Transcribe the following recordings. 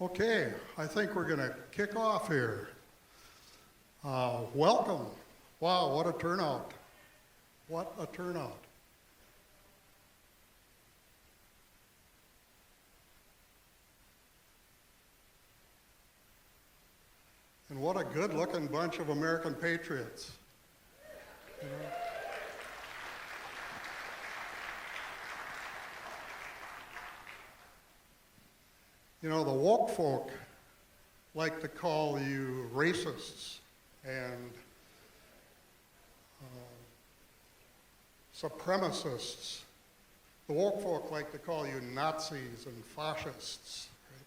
Okay, I think we're going to kick off here. Welcome. Wow, what a turnout. What a turnout. And what a good-looking bunch of American patriots. You know, the woke folk like to call you racists and supremacists. The woke folk like to call you Nazis and fascists. Right?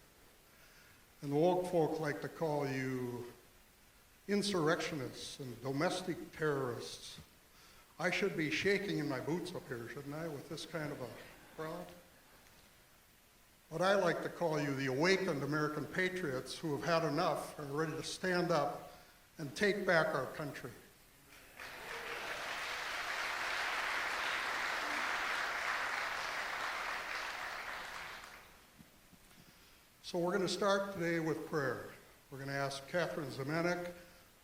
And the woke folk like to call you insurrectionists and domestic terrorists. I should be shaking in my boots up here, shouldn't I, with this kind of a crowd? But I like to call you the awakened American patriots who have had enough and are ready to stand up and take back our country. So we're going to start today with prayer. We're going to ask Catherine Zemanek,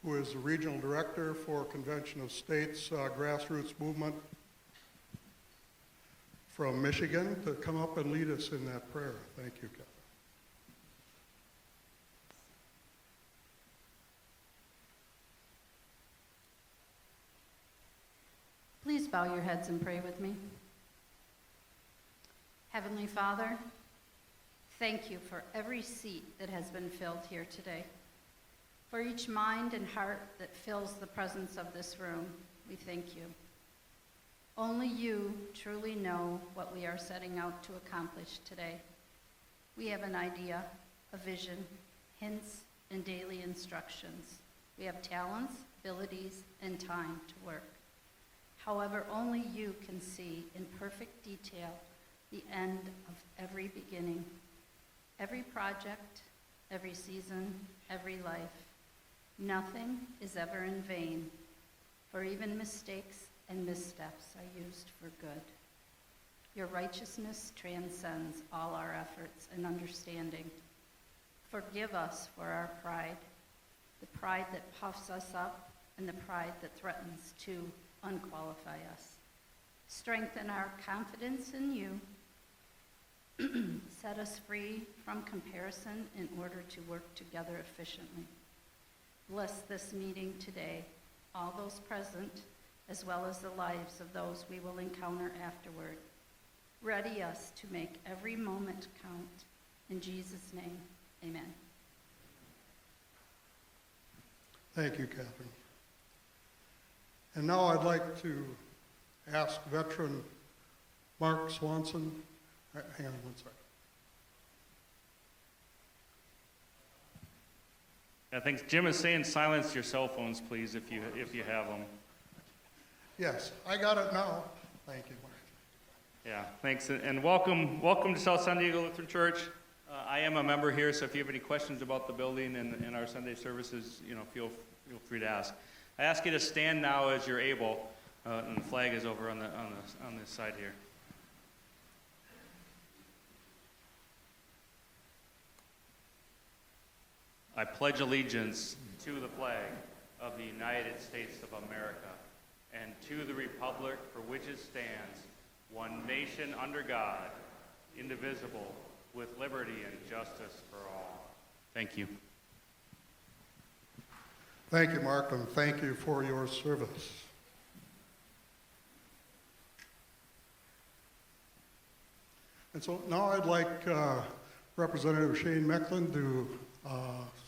who is the Regional Director for Convention of States Grassroots Movement from Michigan, to come up and lead us in that prayer. Thank you, Catherine. Please bow your heads and pray with me. Heavenly Father, thank you for every seat that has been filled here today. For each mind and heart that fills the presence of this room, we thank you. Only you truly know what we are setting out to accomplish today. We have an idea, a vision, hints, and daily instructions. We have talents, abilities, and time to work. However, only you can see in perfect detail the end of every beginning, every project, every season, every life. Nothing is ever in vain, for even mistakes and missteps are used for good. Your righteousness transcends all our efforts and understanding. Forgive us for our pride, the pride that puffs us up and the pride that threatens to unqualify us. Strengthen our confidence in you. Set us free from comparison in order to work together efficiently. Bless this meeting today, all those present, as well as the lives of those we will encounter afterward. Ready us to make every moment count. In Jesus' name, amen. Thank you, Catherine. And now I'd like to ask veteran Mark Swanson. Hang on one second. I think Jim is saying silence your cell phones, please, if you have them. Yes, I got it now. Thank you, Mark. Yeah, thanks, and welcome to South Santiago Lutheran Church. I am a member here, so if you have any questions about the building and our Sunday services, feel free to ask. I ask you to stand now as you're able, and the flag is over on this side here. I pledge allegiance to the flag of the United States of America and to the republic for which it stands, one nation under God, indivisible, with liberty and justice for all. Thank you. Thank you, Mark, and thank you for your service. And so now I'd like Representative Shane Mecklin to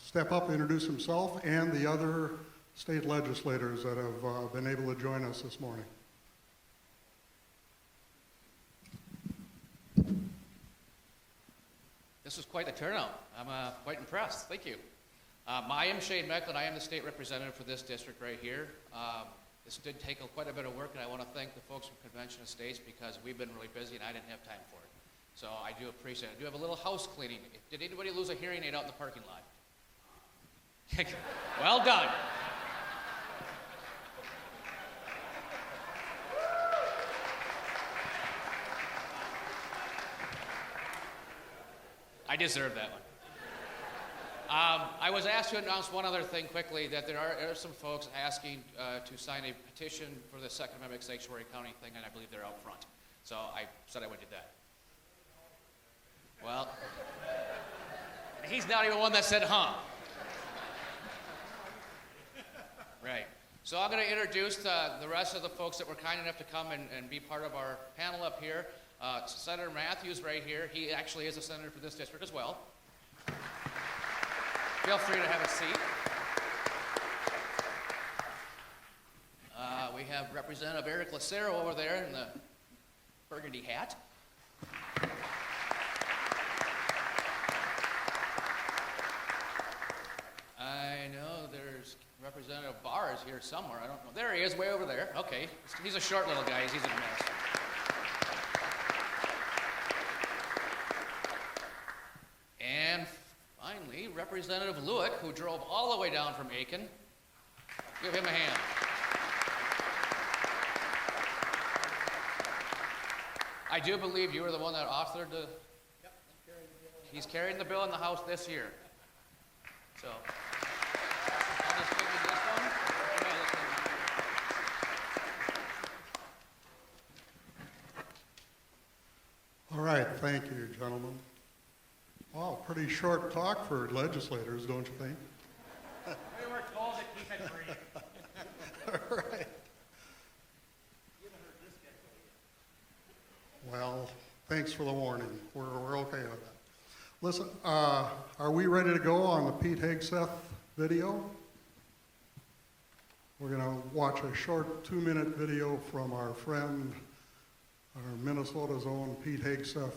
step up and introduce himself and the other state legislators that have been able to join us this morning. This was quite a turnout. I'm quite impressed. Thank you. I am Shane Mecklin. I am the state representative for this district right here. This did take quite a bit of work, and I want to thank the folks from Convention of States because we've been really busy and I didn't have time for it. So I do appreciate it. I do have a little house cleaning. Did anybody lose a hearing aid out in the parking lot? Well done. I deserve that one. I was asked to announce one other thing quickly, that there are some folks asking to sign a petition for the Second Amendment Sanctuary County thing, and I believe they're out front. So I said I would do that. Well, he's not even one that said, huh. Right. So I'm going to introduce the rest of the folks that were kind enough to come and be part of our panel up here. Senator Matthews right here. He actually is a senator for this district as well. Feel free to have a seat. We have Representative Eric Lucero over there in the burgundy hat. I know there's Representative Barr is here somewhere. I don't know. There he is, way over there. Okay. He's a short little guy. He's in a mess. And finally, Representative Lewick, who drove all the way down from Aiken. Give him a hand. I do believe you were the one that authored the... Yep, he's carrying the bill in the House this year. So... I'll just give you this one. All right, thank you, gentlemen. Wow, pretty short talk for legislators, don't you think? We were told to keep it brief. All right. Well, thanks for the warning. We're okay with that. Listen, are we ready to go on the Pete Hegseth video? We're going to watch a short 2-minute video from our friend, our Minnesota's own Pete Hegseth.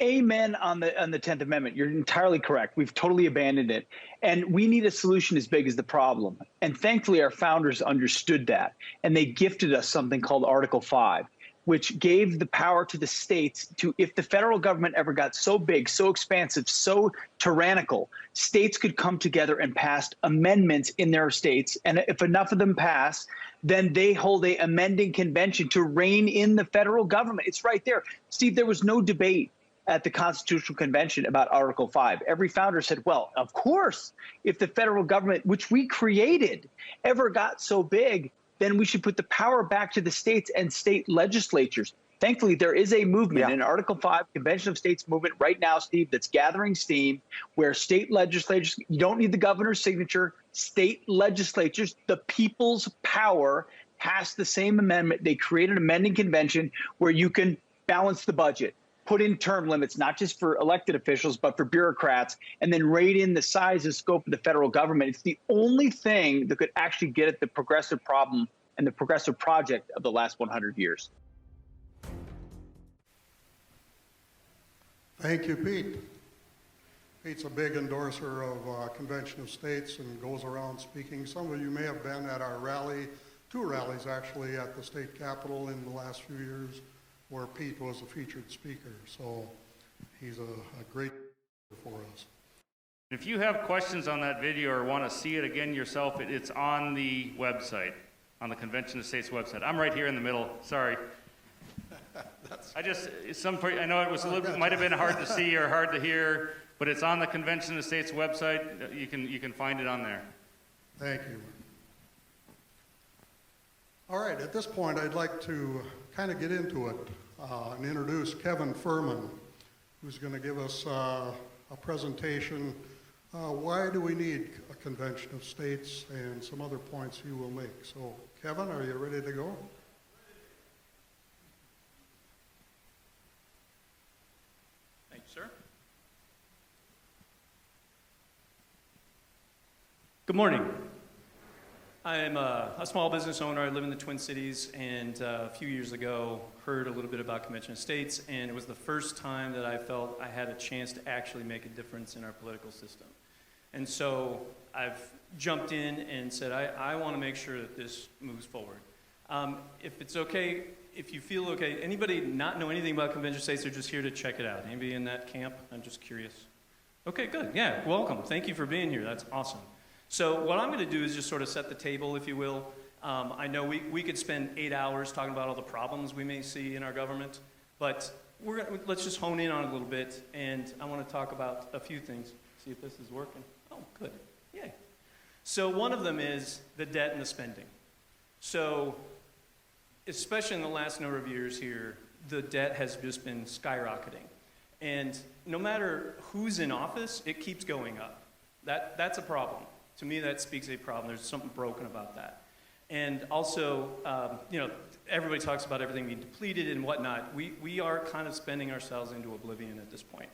Amen on the 10th Amendment. You're entirely correct. We've totally abandoned it. And we need a solution as big as the problem. And thankfully, our founders understood that. And they gifted us something called Article 5, which gave the power to the states to, if the federal government ever got so big, so expansive, so tyrannical, states could come together and pass amendments in their states. And if enough of them pass, then they hold a amending convention to rein in the federal government. It's right there. Steve, there was no debate at the Constitutional Convention about Article 5. Every founder said, well, of course, if the federal government, which we created, ever got so big, then we should put the power back to the states and state legislatures. Thankfully, there is a movement, an Article 5 Convention of States movement right now, Steve, that's gathering steam, where state legislatures, you don't need the governor's signature, state legislatures, the people's power, passed the same amendment. They created an amending convention where you can balance the budget, put in term limits, not just for elected officials, but for bureaucrats, and then rate in the size and scope of the federal government. It's the only thing that could actually get at the progressive problem and the progressive project of the last 100 years. Thank you, Pete. Pete's a big endorser of Convention of States and goes around speaking. Some of you may have been at our rally, 2 rallies actually, at the state capitol in the last few years, where Pete was a featured speaker. So he's a great for us. If you have questions on that video or want to see it again yourself, it's on the website, on the Convention of States website. I'm right here in the middle. Sorry. I know it was might have been hard to see or hard to hear, but it's on the Convention of States website. You can find it on there. Thank you. All right, at this point, I'd like to kind of get into it and introduce Kevin Furman, who's going to give us a presentation. Why do we need a Convention of States, and some other points he will make. So, Kevin, are you ready to go? Thank you, sir. Good morning. I'm a small business owner. I live in the Twin Cities, and a few years ago heard a little bit about Convention of States, and it was the first time that I felt I had a chance to actually make a difference in our political system. And so I've jumped in and said, I want to make sure that this moves forward. If it's okay, if you feel okay, anybody not know anything about Convention of States, they're just here to check it out. Anybody in that camp? I'm just curious. Okay, good. Yeah, welcome. Thank you for being here. That's awesome. So what I'm going to do is just sort of set the table, if you will. I know we could spend 8 hours talking about all the problems we may see in our government, but let's just hone in on it a little bit, and I want to talk about a few things. See if this is working. Oh, good. Yay. So one of them is the debt and the spending. So especially in the last number of years here, the debt has just been skyrocketing. And no matter who's in office, it keeps going up. That's a problem. To me, that speaks a problem. There's something broken about that. And also, everybody talks about everything being depleted and whatnot. We are kind of spending ourselves into oblivion at this point.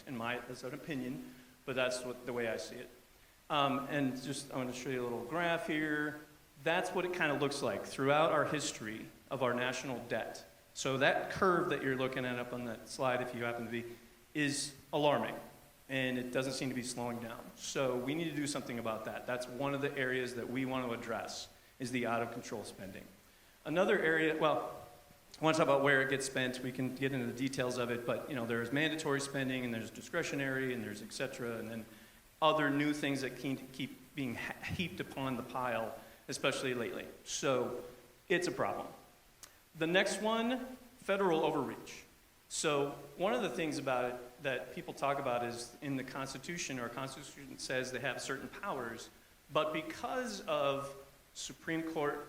That's an opinion, but that's the way I see it. And just, I'm going to show you a little graph here. That's what it kind of looks like throughout our history of our national debt. So that curve that you're looking at up on that slide, if you happen to be, is alarming. And it doesn't seem to be slowing down. So we need to do something about that. That's one of the areas that we want to address, is the out-of-control spending. Another area, well, I want to talk about where it gets spent. We can get into the details of it, but there's mandatory spending, and there's discretionary, and there's et cetera, and then other new things that keep being heaped upon the pile, especially lately. So it's a problem. The next one, federal overreach. So one of the things about it that people talk about is in the Constitution, our Constitution says they have certain powers, but because of Supreme Court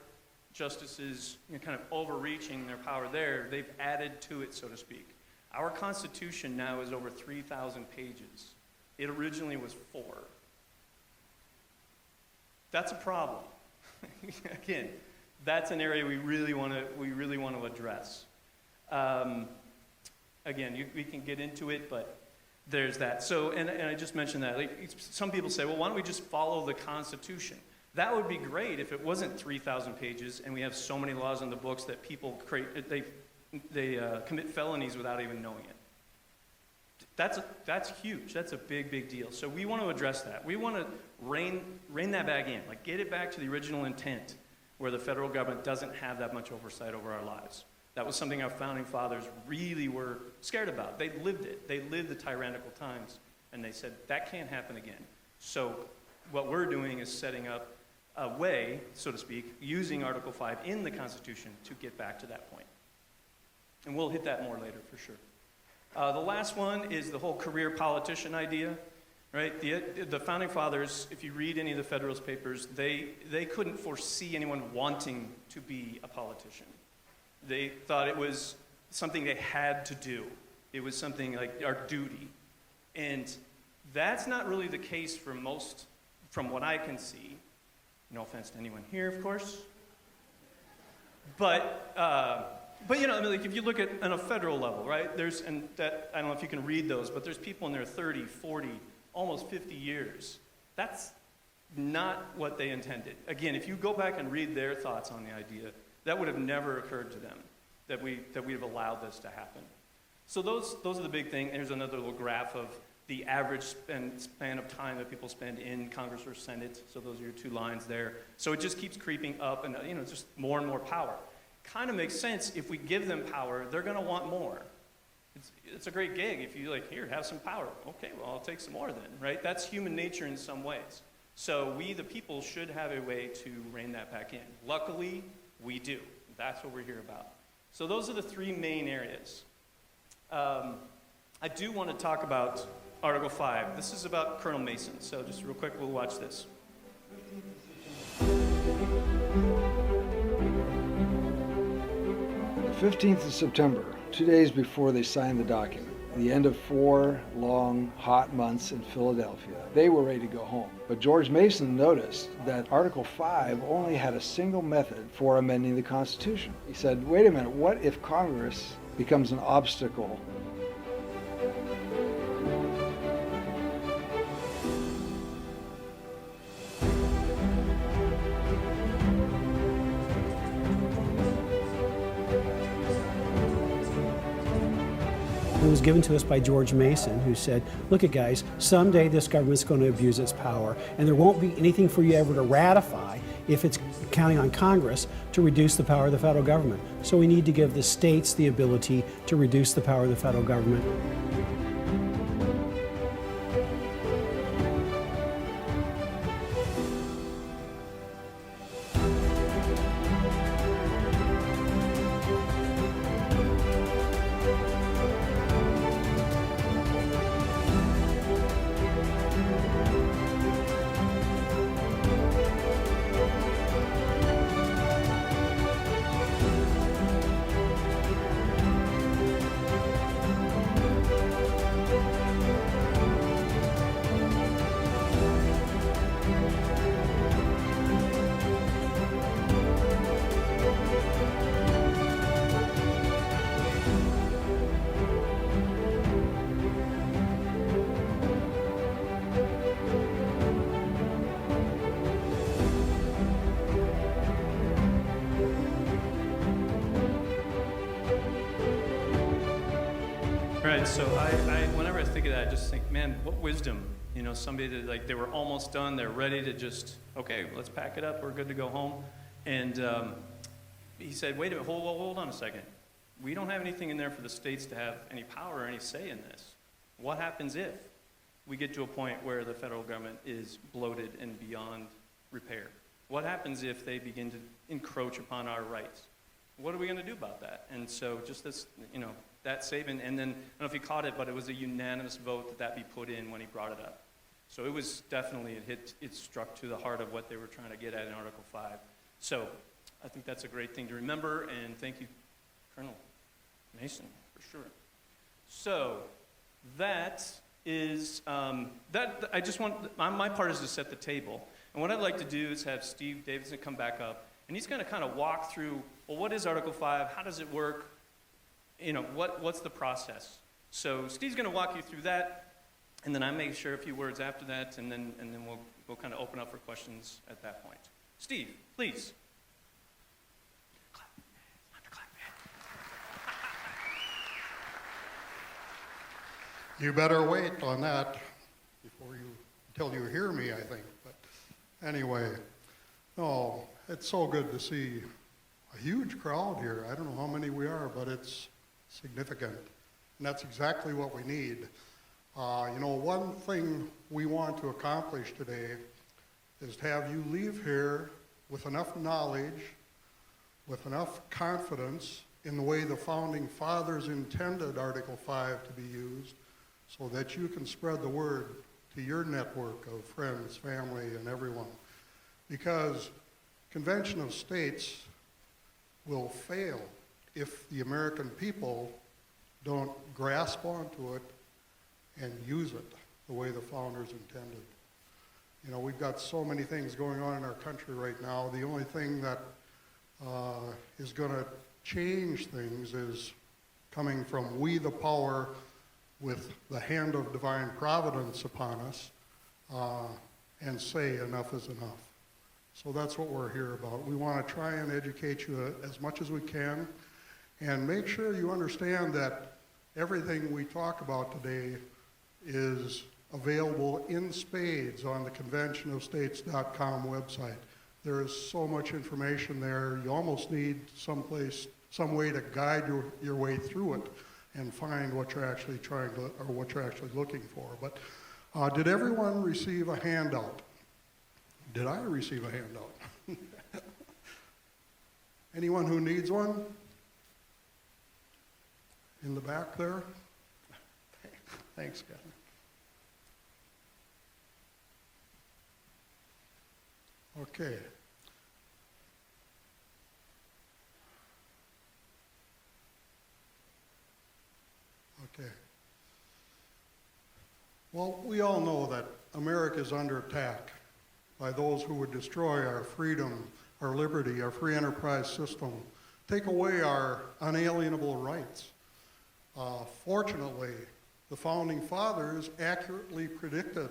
justices kind of overreaching their power there, they've added to it, so to speak. Our Constitution now is over 3,000 pages. It originally was 4. That's a problem. Again, that's an area we really want to address. Again, we can get into it, but there's that. So, and I just mentioned that. Some people say, well, why don't we just follow the Constitution? That would be great if it wasn't 3,000 pages and we have so many laws on the books that people they commit felonies without even knowing it. That's huge. That's a big, big deal. So we want to address that. We want to rein that back in, get it back to the original intent, where the federal government doesn't have that much oversight over our lives. That was something our founding fathers really were scared about. They lived it. They lived the tyrannical times, and they said, that can't happen again. So what we're doing is setting up a way, so to speak, using Article 5 in the Constitution to get back to that point. And we'll hit that more later for sure. The last one is the whole career politician idea, right? The founding fathers, if you read any of the Federalist Papers, they couldn't foresee anyone wanting to be a politician. They thought it was something they had to do. It was something like our duty. And that's not really the case for most, from what I can see. No offense to anyone here, of course. But if you look at on a federal level, right? I don't know if you can read those, but there's people in their 30, 40, almost 50 years. That's not what they intended. Again, if you go back and read their thoughts on the idea, that would have never occurred to them that we have allowed this to happen. So those are the big things. Here's another little graph of the average span of time that people spend in Congress or Senate. So those are your 2 lines there. So it just keeps creeping up, and just more and more power. Kind of makes sense. If we give them power, they're going to want more. It's a great gig. If you here, have some power. Okay, well, I'll take some more then, right? That's human nature in some ways. So we, the people, should have a way to rein that back in. Luckily, we do. That's what we're here about. So those are the 3 main areas. I do want to talk about Article 5. This is about Colonel Mason. So just real quick, we'll watch this. The 15th of September, 2 days before they signed the document, the end of 4 long, hot months in Philadelphia, they were ready to go home. But George Mason noticed that Article 5 only had a single method for amending the Constitution. He said, wait a minute, what if Congress becomes an obstacle? It was given to us by George Mason, who said, look at guys, someday this government's going to abuse its power, and there won't be anything for you ever to ratify if it's counting on Congress to reduce the power of the federal government. So we need to give the states the ability to reduce the power of the federal government. Right, so whenever I think of that, I just think, man, what wisdom. You know, somebody that, like, they were almost done, they're ready to just, okay, let's pack it up, we're good to go home. And he said, wait a minute, hold on a second. We don't have anything in there for the states to have any power or any say in this. What happens if we get to a point where the federal government is bloated and beyond repair? What happens if they begin to encroach upon our rights? What are we going to do about that? And so just this, you know, that statement, and then, I don't know if you caught it, but it was a unanimous vote that be put in when he brought it up. So it was definitely, it struck to the heart of what they were trying to get at in Article 5. So I think that's a great thing to remember, and thank you, Colonel Mason, for sure. So that is, I just want, my part is to set the table. And what I'd like to do is have Steve Davidson come back up, and he's going to kind of walk through, well, what is Article 5? How does it work? You know, what's the process? So Steve's going to walk you through that, and then I may share a few words after that, and then we'll kind of open up for questions at that point. Steve, please. You better wait on that until you hear me, I think. But anyway, no, it's so good to see a huge crowd here. I don't know how many we are, but it's significant. And that's exactly what we need. You know, one thing we want to accomplish today is to have you leave here with enough knowledge, with enough confidence in the way the Founding Fathers intended Article 5 to be used, so that you can spread the word to your network of friends, family, and everyone. Because Convention of States will fail if the American people don't grasp onto it and use it the way the founders intended. You know, we've got so many things going on in our country right now. The only thing that is going to change things is coming from we the power with the hand of divine providence upon us and say enough is enough. So that's what we're here about. We want to try and educate you as much as we can and make sure you understand that everything we talk about today is available in spades on the conventionofstates.com website. There is so much information there. You almost need some way to guide your way through it and find what you're actually trying to, or what you're actually looking for. But did everyone receive a handout? Did I receive a handout? Anyone who needs one? In the back there? Thanks, Kevin. Okay. Okay. Well, we all know that America is under attack by those who would destroy our freedom, our liberty, our free enterprise system, take away our unalienable rights. Fortunately, the Founding Fathers accurately predicted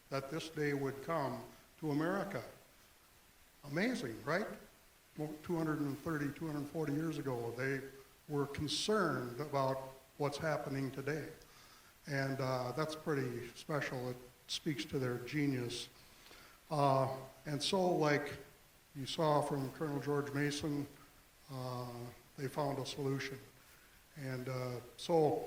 that this day would come to America. Amazing, right? 230, 240 years ago, they were concerned about what's happening today. And that's pretty special. It speaks to their genius. And so, like you saw from Colonel George Mason, they found a solution. And so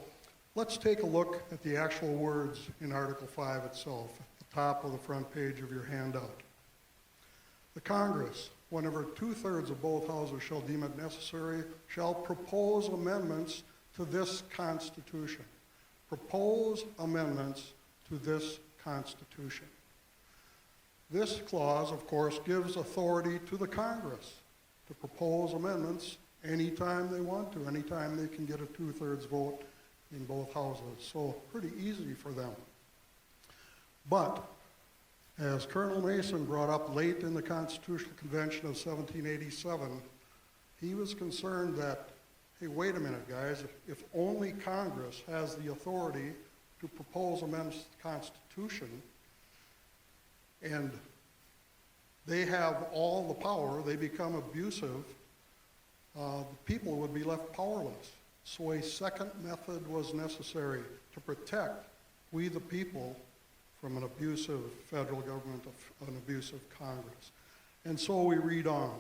let's take a look at the actual words in Article 5 itself, at the top of the front page of your handout. The Congress, whenever 2/3 of both houses shall deem it necessary, shall propose amendments to this Constitution. Propose amendments to this Constitution. This clause, of course, gives authority to the Congress to propose amendments anytime they want to, anytime they can get a 2/3 vote in both houses. So pretty easy for them. But as Colonel Mason brought up late in the Constitutional Convention of 1787, he was concerned that, hey, wait a minute, guys, if only Congress has the authority to propose amendments to the Constitution, and they have all the power, they become abusive, the people would be left powerless. So a second method was necessary to protect we the people from an abusive federal government, an abusive Congress. And so we read on.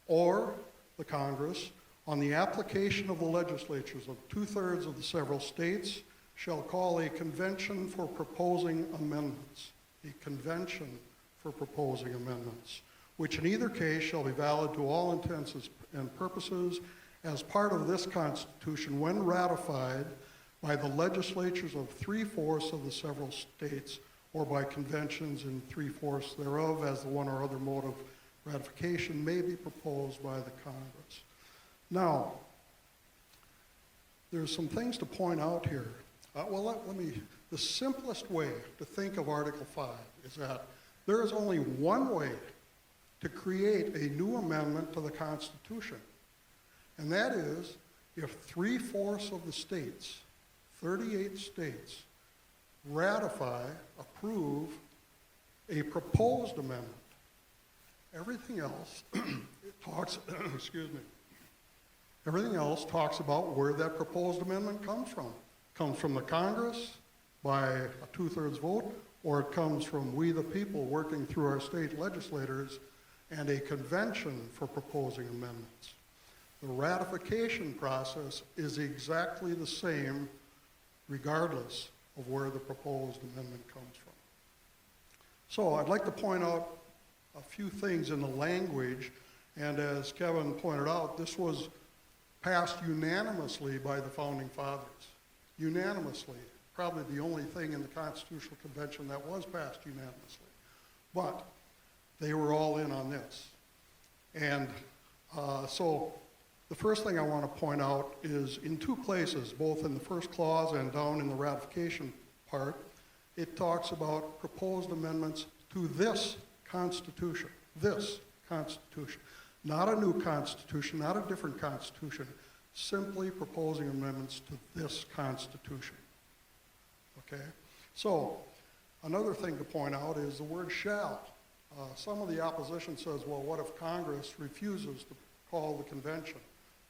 Or the Congress, on the application of the legislatures of 2/3 of the several states, shall call a convention for proposing amendments. A convention for proposing amendments, which in either case shall be valid to all intents and purposes as part of this Constitution when ratified by the legislatures of 3/4 of the several states or by conventions in 3/4 thereof as the one or other mode of ratification may be proposed by the Congress. Now, there's some things to point out here. The simplest way to think of Article 5 is that there is only one way to create a new amendment to the Constitution, and that is if 3/4 of the states, 38 states, ratify, approve a proposed amendment. Everything else everything else talks about where that proposed amendment comes from. It comes from the Congress by a 2/3 vote, or it comes from we the people working through our state legislators and a convention for proposing amendments. The ratification process is exactly the same regardless of where the proposed amendment comes from. So I'd like to point out a few things in the language, and as Kevin pointed out, this was passed unanimously by the Founding Fathers. Unanimously. Probably the only thing in the Constitutional Convention that was passed unanimously. But they were all in on this. And so the first thing I want to point out is in two places, both in the first clause and down in the ratification part, it talks about proposed amendments to this Constitution. This Constitution. Not a new Constitution, not a different Constitution, simply proposing amendments to this Constitution. Okay? So, another thing to point out is the word shall. Some of the opposition says, well, what if Congress refuses to call the convention?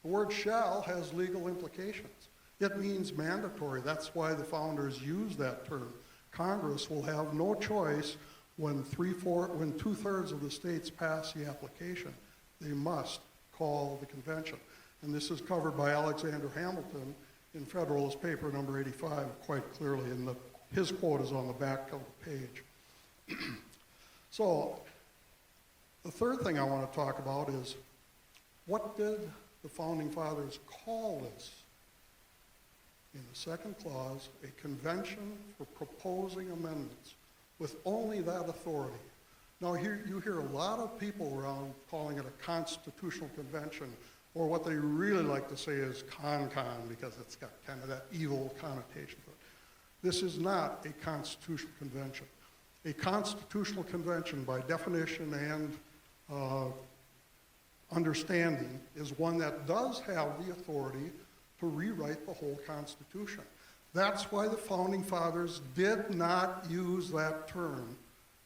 The word shall has legal implications. It means mandatory. That's why the founders used that term. Congress will have no choice when 2/3 of the states pass the application. They must call the convention. And this is covered by Alexander Hamilton in Federalist Paper number 85 quite clearly, and his quote is on the back of the page. So, the third thing I want to talk about is, what did the Founding Fathers call this? In the second clause, a convention for proposing amendments with only that authority. Now, here you hear a lot of people around calling it a constitutional convention, or what they really like to say is con, because it's got kind of that evil connotation to it. This is not a constitutional convention. A constitutional convention, by definition and understanding, is one that does have the authority to rewrite the whole Constitution. That's why the Founding Fathers did not use that term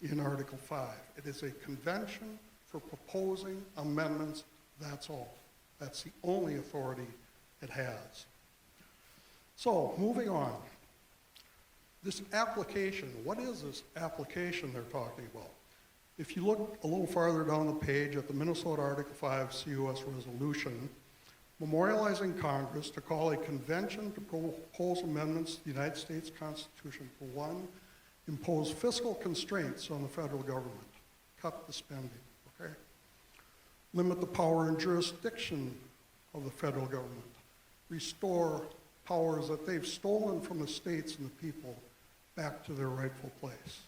in Article 5. It is a convention for proposing amendments, that's all. That's the only authority it has. So, moving on. This application, what is this application they're talking about? If you look a little farther down the page at the Minnesota Article 5 CUS resolution, memorializing Congress to call a convention to propose amendments to the United States Constitution for one, impose fiscal constraints on the federal government, cut the spending, okay? Limit the power and jurisdiction of the federal government, restore powers that they've stolen from the states and the people back to their rightful place.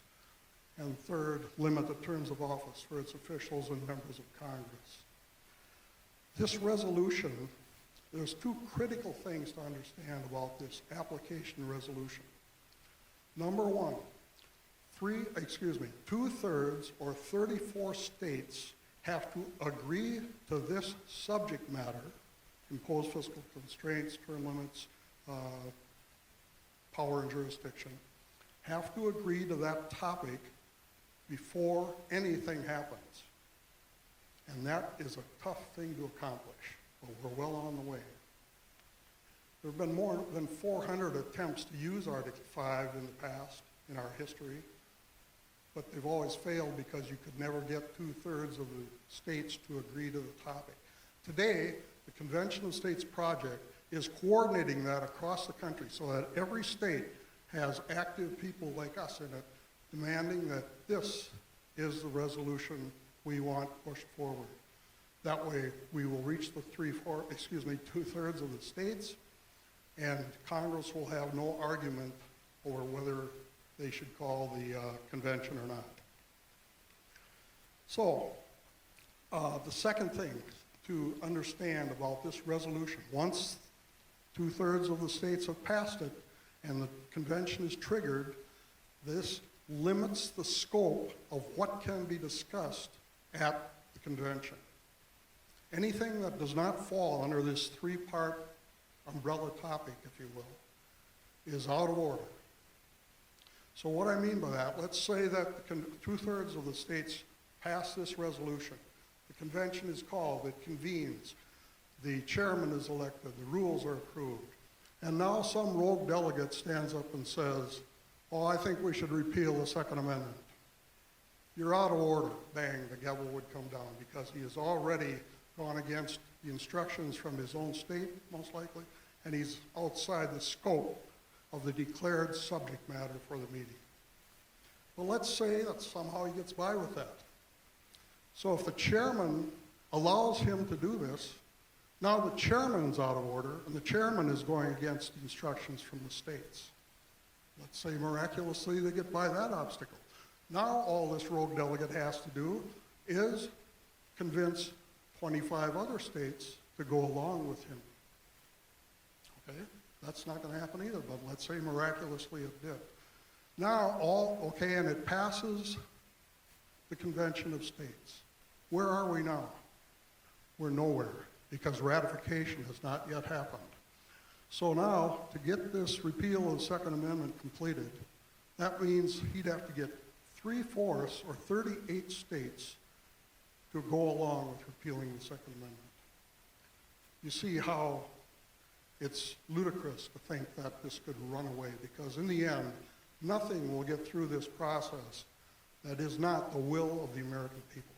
And third, limit the terms of office for its officials and members of Congress. This resolution, there's two critical things to understand about this application resolution. Number one, 2/3 or 34 states have to agree to this subject matter, impose fiscal constraints, term limits, power and jurisdiction, have to agree to that topic before anything happens. And that is a tough thing to accomplish, but we're well on the way. There have been more than 400 attempts to use Article 5 in the past, in our history, but they've always failed because you could never get 2/3 of the states to agree to the topic. Today, the Convention of States project is coordinating that across the country so that every state has active people like us in it demanding that this is the resolution we want pushed forward. That way, we will reach the 2/3 of the states, and Congress will have no argument over whether they should call the convention or not. So, the second thing to understand about this resolution, once 2/3 of the states have passed it and the convention is triggered, this limits the scope of what can be discussed at the convention. Anything that does not fall under this three-part umbrella topic, if you will, is out of order. So what I mean by that, let's say that 2/3 of the states pass this resolution. The convention is called, it convenes, the chairman is elected, the rules are approved, and now some rogue delegate stands up and says, oh, I think we should repeal the Second Amendment. You're out of order. Bang, the gavel would come down because he has already gone against the instructions from his own state, most likely, and he's outside the scope of the declared subject matter for the meeting. But let's say that somehow he gets by with that. So if the chairman allows him to do this, now the chairman's out of order, and the chairman is going against the instructions from the states. Let's say miraculously they get by that obstacle. Now all this rogue delegate has to do is convince 25 other states to go along with him. Okay? That's not going to happen either, but let's say miraculously it did. Now, and it passes the Convention of States. Where are we now? We're nowhere, because ratification has not yet happened. So now, to get this repeal of the Second Amendment completed, that means he'd have to get 3/4 or 38 states to go along with repealing the Second Amendment. You see how it's ludicrous to think that this could run away, because in the end, nothing will get through this process that is not the will of the American people.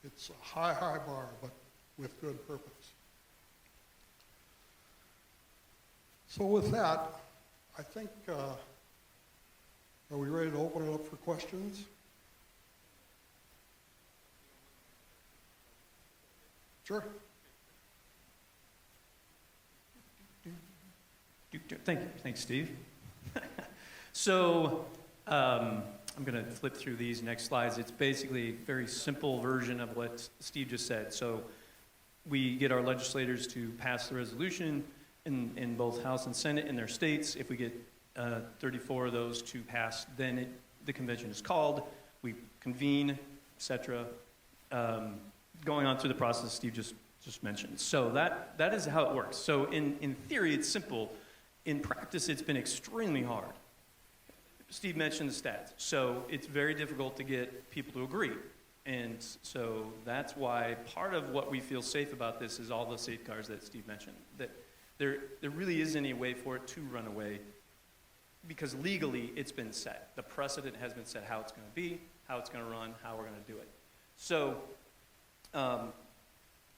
It's a high, high bar, but with good purpose. So with that, I think, are we ready to open it up for questions? Sure. Thank you. Thanks, Steve. So I'm going to flip through these next slides. It's basically a very simple version of what Steve just said. So we get our legislators to pass the resolution in both House and Senate in their states. If we get 34 of those to pass, then the convention is called. We convene, etc. Going on through the process Steve just mentioned. So that is how it works. So in theory, it's simple. In practice, it's been extremely hard. Steve mentioned the stats. So it's very difficult to get people to agree. And so that's why part of what we feel safe about this is all the safeguards that Steve mentioned. That there really isn't any way for it to run away, because legally it's been set. The precedent has been set how it's going to be, how it's going to run, how we're going to do it. So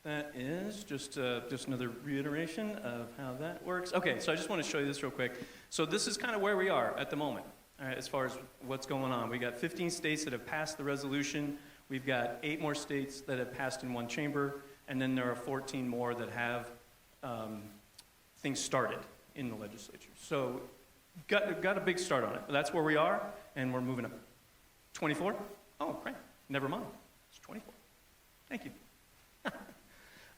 that is just another reiteration of how that works. Okay, so I just want to show you this real quick. So this is kind of where we are at the moment, all right, as far as what's going on. We got 15 states that have passed the resolution. We've got 8 more states that have passed in one chamber, and then there are 14 more that have things started in the legislature. So got a big start on it. That's where we are, and we're moving up. 24? Oh, great. Never mind. It's 24. Thank you.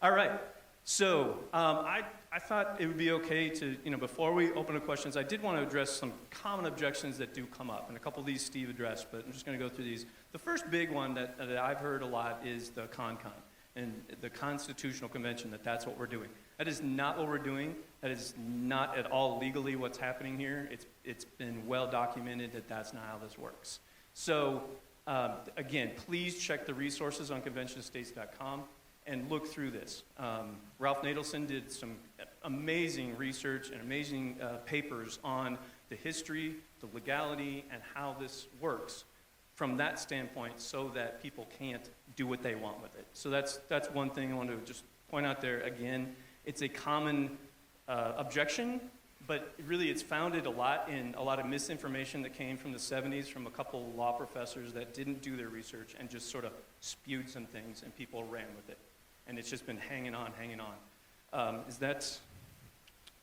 All right. So I thought it would be okay to, before we open to questions, I did want to address some common objections that do come up. And a couple of these Steve addressed, but I'm just going to go through these. The first big one that I've heard a lot is the CONCON and the Constitutional Convention, that's what we're doing. That is not what we're doing. That is not at all legally what's happening here. It's been well documented that that's not how this works. So again, please check the resources on conventionstates.com and look through this. Ralph Nadelson did some amazing research and amazing papers on the history, the legality, and how this works from that standpoint so that people can't do what they want with it. So that's one thing I want to just point out there again. It's a common objection, but really it's founded a lot in a lot of misinformation that came from the 70s from a couple law professors that didn't do their research and just sort of spewed some things and people ran with it. And it's just been hanging on.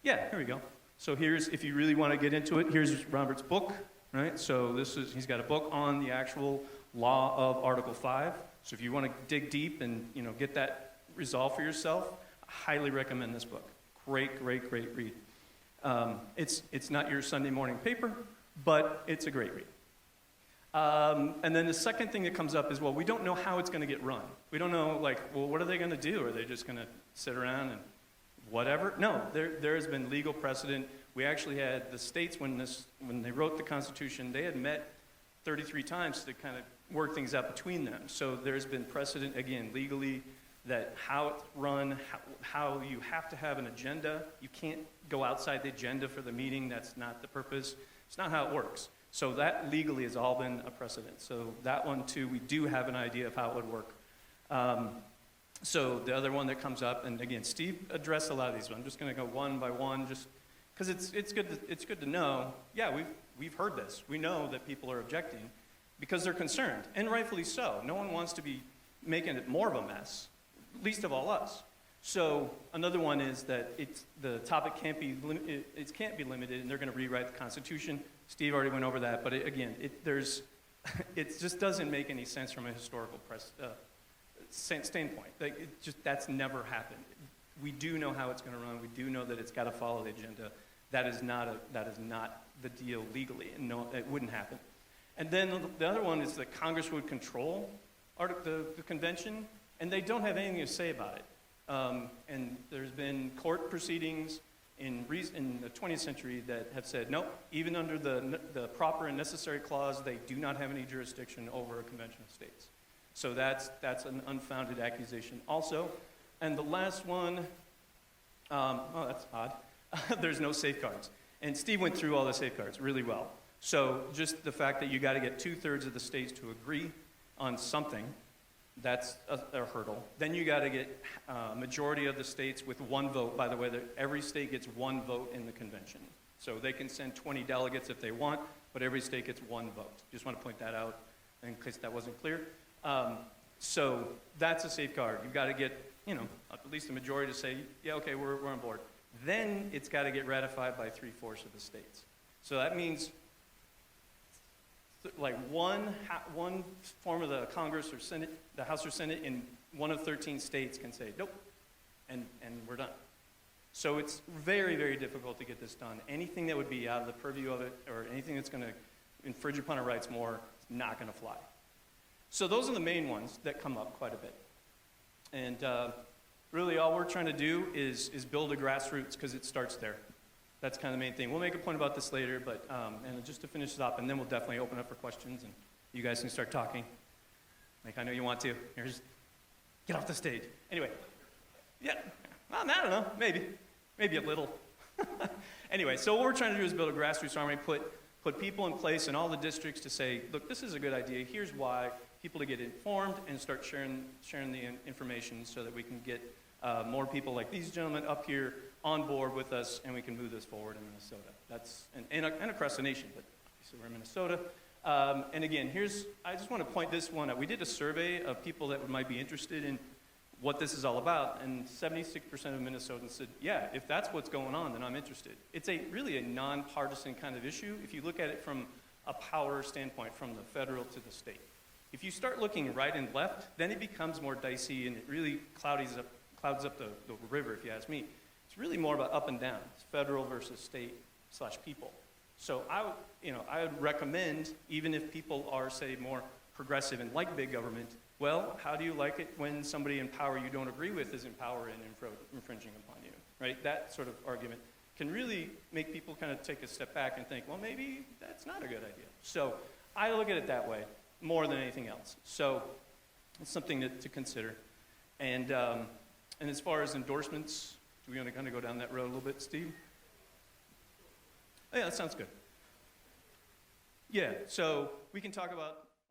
Yeah, here we go. So here's, if you really want to get into it, here's Robert's book, right? So he's got a book on the actual law of Article 5. So if you want to dig deep and, get that resolved for yourself, I highly recommend this book. Great read. It's not your Sunday morning paper, but it's a great read. And then the second thing that comes up is, well, we don't know how it's going to get run. We don't know, what are they going to do? Are they just going to sit around and whatever? No, there has been legal precedent. We actually had the states, when they wrote the Constitution, they had met 33 times to kind of work things out between them. So there's been precedent, again, legally, that how it's run, how you have to have an agenda. You can't go outside the agenda for the meeting. That's not the purpose. It's not how it works. So that legally has all been a precedent. So that one, too, we do have an idea of how it would work. So the other one that comes up, and again, Steve addressed a lot of these. I'm just going to go one by one, just because it's good to know. Yeah, we've heard this. We know that people are objecting because they're concerned, and rightfully so. No one wants to be making it more of a mess, least of all us. So another one is that the topic can't be limited, and they're going to rewrite the Constitution. Steve already went over that, but it just doesn't make any sense from a historical standpoint. That's never happened. We do know how it's going to run. We do know that it's got to follow the agenda. That is not the deal legally, and no, it wouldn't happen. And then the other one is that Congress would control the convention, and they don't have anything to say about it. And there's been court proceedings in the 20th century that have said, nope, even under the proper and necessary clause, they do not have any jurisdiction over a convention of states. So that's an unfounded accusation also. And the last one, that's odd. There's no safeguards. And Steve went through all the safeguards really well. So just the fact that you got to get 2/3 of the states to agree on something, that's a hurdle. Then you got to get a majority of the states with one vote. By the way, every state gets one vote in the convention. So they can send 20 delegates if they want, but every state gets one vote. Just want to point that out in case that wasn't clear. So that's a safeguard. You've got to get, at least a majority to say, yeah, okay, we're on board. Then it's got to get ratified by 3/4 of the states. So that means one form of the Congress or Senate, the House or Senate in one of 13 states can say, nope, and we're done. So it's very, very difficult to get this done. Anything that would be out of the purview of it or anything that's going to infringe upon our rights more is not going to fly. So those are the main ones that come up quite a bit. And really all we're trying to do is build a grassroots because it starts there. That's kind of the main thing. We'll make a point about this later, but and just to finish it up, and then we'll definitely open up for questions, and you guys can start talking. Like I know you want to. Here's, get off the stage. Anyway, yeah, well, I don't know, maybe a little. Anyway, so what we're trying to do is build a grassroots army, put people in place in all the districts to say, look, this is a good idea. Here's why. People to get informed and start sharing the information so that we can get more people like these gentlemen up here on board with us, and we can move this forward in Minnesota. That's and across the nation, but obviously we're in Minnesota. And again, I just want to point this one out. We did a survey of people that might be interested in what this is all about, and 76% of Minnesotans said, yeah, if that's what's going on, then I'm interested. It's really a nonpartisan kind of issue if you look at it from a power standpoint, from the federal to the state. If you start looking right and left, then it becomes more dicey, and it really clouds up the river, if you ask me. It's really more about up and down. It's federal versus state/people. So I would recommend, even if people are, say, more progressive and like big government, well, how do you like it when somebody in power you don't agree with is in power and infringing upon you, right? That sort of argument can really make people kind of take a step back and think, well, maybe that's not a good idea. So I look at it that way more than anything else. So it's something to consider. And as far as endorsements, Do we want to kind of go down that road a little bit, Steve? Oh, yeah, that sounds good. Yeah, so we can talk about